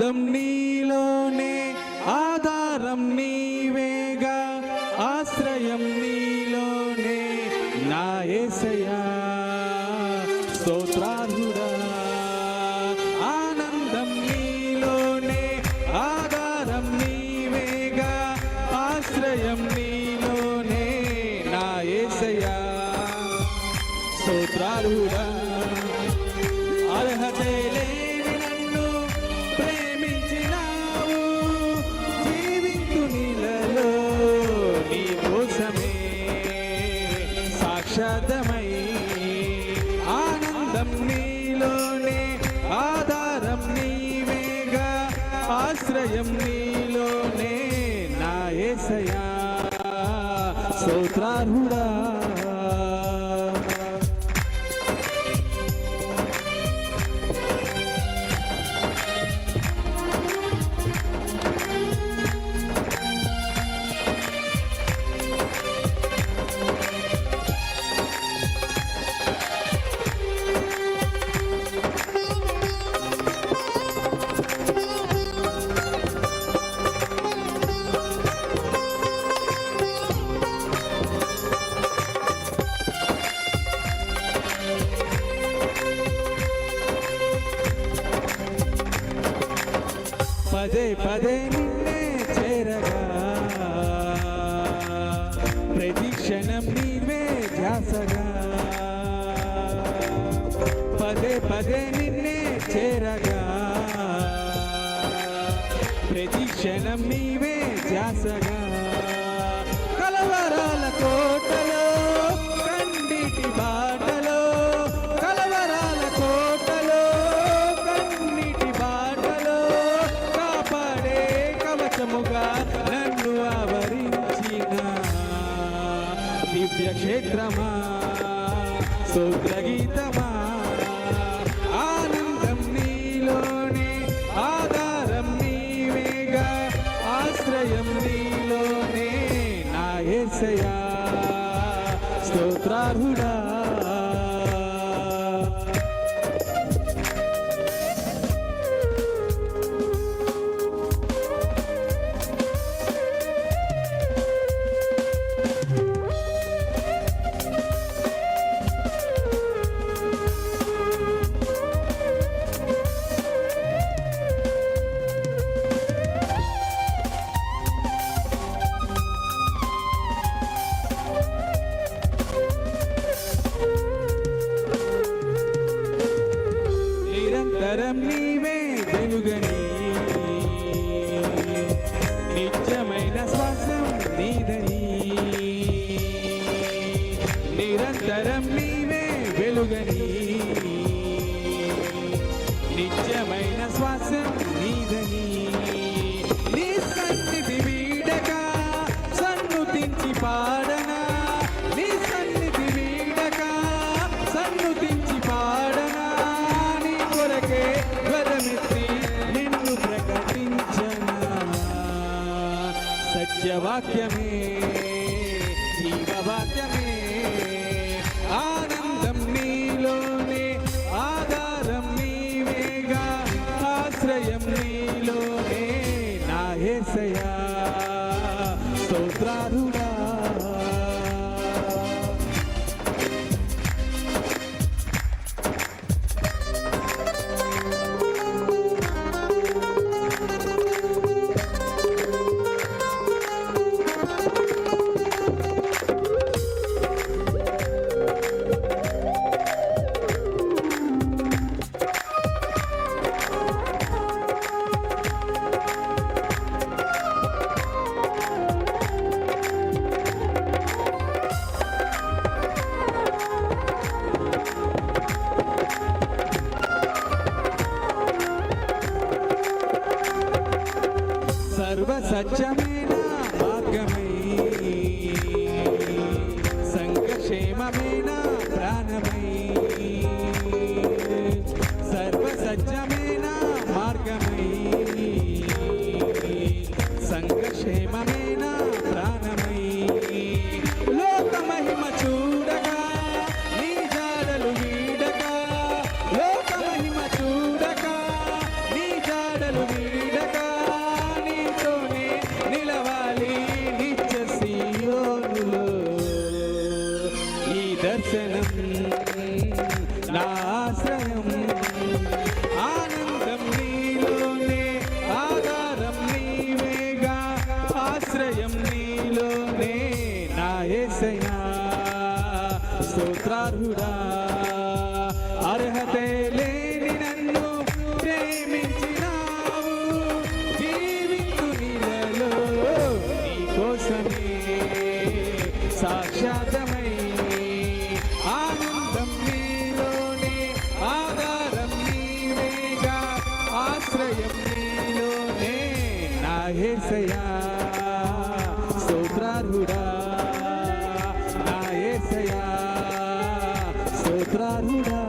ఆనందం నీలోనే, ఆధారం నీవేగా, ఆశ్రయం నీలోనే నా యేసయ్యా స్తోత్రార్హుడా. ఆనందం నీలోనే, ఆధారం నీవేగా, ఆశ్రయం నీలోనే నా యేసయ్యా స్తోత్రార్హుడా. అర్హతే లేని నన్ను ప్రేమించినావు, జీవింతు నీలలో నీ కోసమే సాక్షాత్తమై. ఆనందం నీలోనే, ఆధారం నీవేగా, ఆశ్రయం నీలోనే నా యేసయ్యా స్తోత్రార్హుడా. పదే పదే నిన్నే చేరగా, ప్రతి క్షణం నీవే ధ్యాసగా. పదే పదే నిన్నే చేరగా, ప్రతి క్షణం నీవే ధ్యాసగా. కలవరాల కోటలో, కండిటి బాటలో, కలవరాల కోటలో, కన్నిటి బాటలో కాపాడే కవచముగా నన్ను ఆవరించిన దివ్య క్షేత్రమా స్తోత్రగీతమా. ఆనందం నీలోనే, ఆధారం నీవేగా, ఆశ్రయం నీలోనే నా యేసయ్యా స్తోత్రార్హుడా. నిరంతరం నీవే వెలుగని, నిత్యమైన శ్వాసం నీదని. నిరంతరం నీవే వెలుగని, నిత్యమైన శ్వాసం నీదని. నీ సన్నిధి వీడక సన్నుతించి పాడనా, నీ సన్నిధి వీడక సన్నుతించి పాడనా. ధ్వరమెత్తి నిన్ను ప్రకటించనా, సత్యవాక్యమే జీవవాక్యమే. ఆనందం నీలోనే, ఆధారం నీవేగా, ఆశ్రయం నీలోనే నా యేసయ్యా స్తోత్రార్హుడా. దర్శనం నా ఆశ్రయం ఆనందం నీలోనే ఆధారం నీవేగా ఆశ్రయం నీలోనే నా యేసయ్యా స్తోత్రార్హుడా అర్హతే లేని నన్ను ప్రేమించినావు జీవించు నీలలో నీ కోసమే సాక్షాతమై ఆనందం నీలోనే ఆధారం నీవేగా ఆశ్రయం నీలోనే నా యేసయ్యా స్తోత్రార్హుడా నా యేసయ్యా స్తోత్రార్హుడా